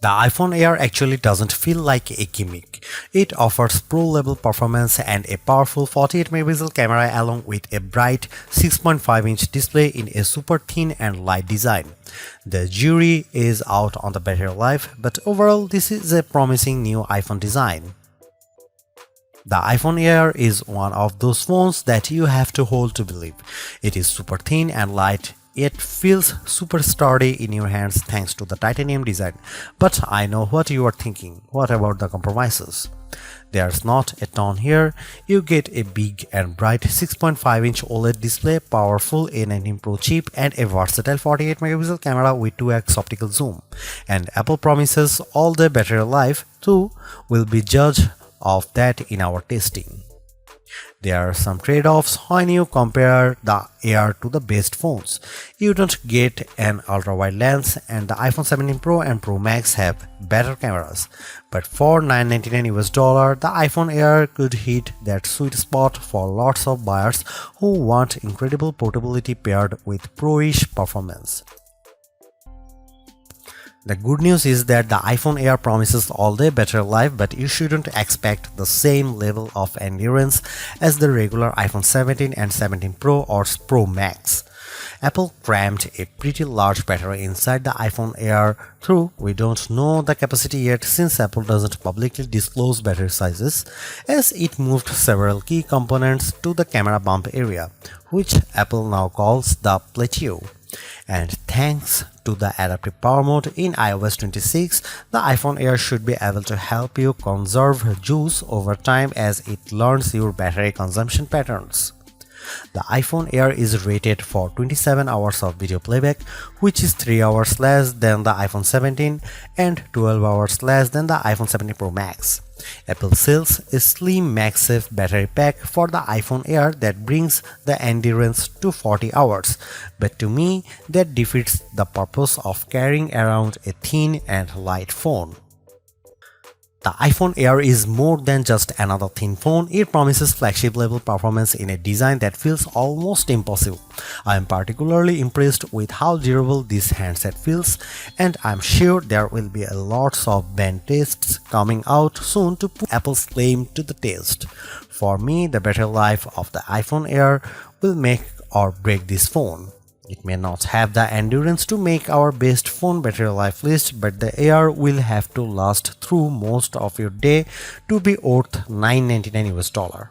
The iPhone Air actually doesn't feel like a gimmick. It offers pro-level performance and a powerful 48 megapixel camera along with a bright 6.5-inch display in a super thin and light design. The jury is out on the battery life, but overall this is a promising new iPhone design. The iPhone Air is one of those phones that you have to hold to believe. It is super thin and light. It feels super sturdy in your hands thanks to the titanium design. But I know what you are thinking. What about the compromises? There's not a ton here. You get a big and bright 6.5-inch OLED display, powerful A19 Pro chip, and a versatile 48 megapixel camera with 2x optical zoom. And Apple promises all the battery life too. Will be judged of that in our testing. There are some trade-offs when you compare the Air to the best phones. You don't get an ultra-wide lens, and the iPhone 17 Pro and Pro Max have better cameras. But for $999, the iPhone Air could hit that sweet spot for lots of buyers who want incredible portability paired with pro-ish performance. The good news is that the iPhone Air promises all-day battery life, but you shouldn't expect the same level of endurance as the regular iPhone 17 and 17 Pro or Pro Max. Apple crammed a pretty large battery inside the iPhone Air, though we don't know the capacity yet since Apple doesn't publicly disclose battery sizes, as it moved several key components to the camera bump area, which Apple now calls the plateau. And thanks to the adaptive power mode in iOS 26, the iPhone Air should be able to help you conserve juice over time as it learns your battery consumption patterns. The iPhone Air is rated for 27 hours of video playback, which is 3 hours less than the iPhone 17 and 12 hours less than the iPhone 17 Pro Max. Apple sells a slim MagSafe battery pack for the iPhone Air that brings the endurance to 40 hours, but to me that defeats the purpose of carrying around a thin and light phone. The iPhone Air is more than just another thin phone. It promises flagship level performance in a design that feels almost impossible. I am particularly impressed with how durable this handset feels, and I'm sure there will be lots of band tests coming out soon to put Apple's claim to the test. For me, the battery life of the iPhone Air will make or break this phone. It may not have the endurance to make our best phone battery life list, but the Air will have to last through most of your day to be worth $999.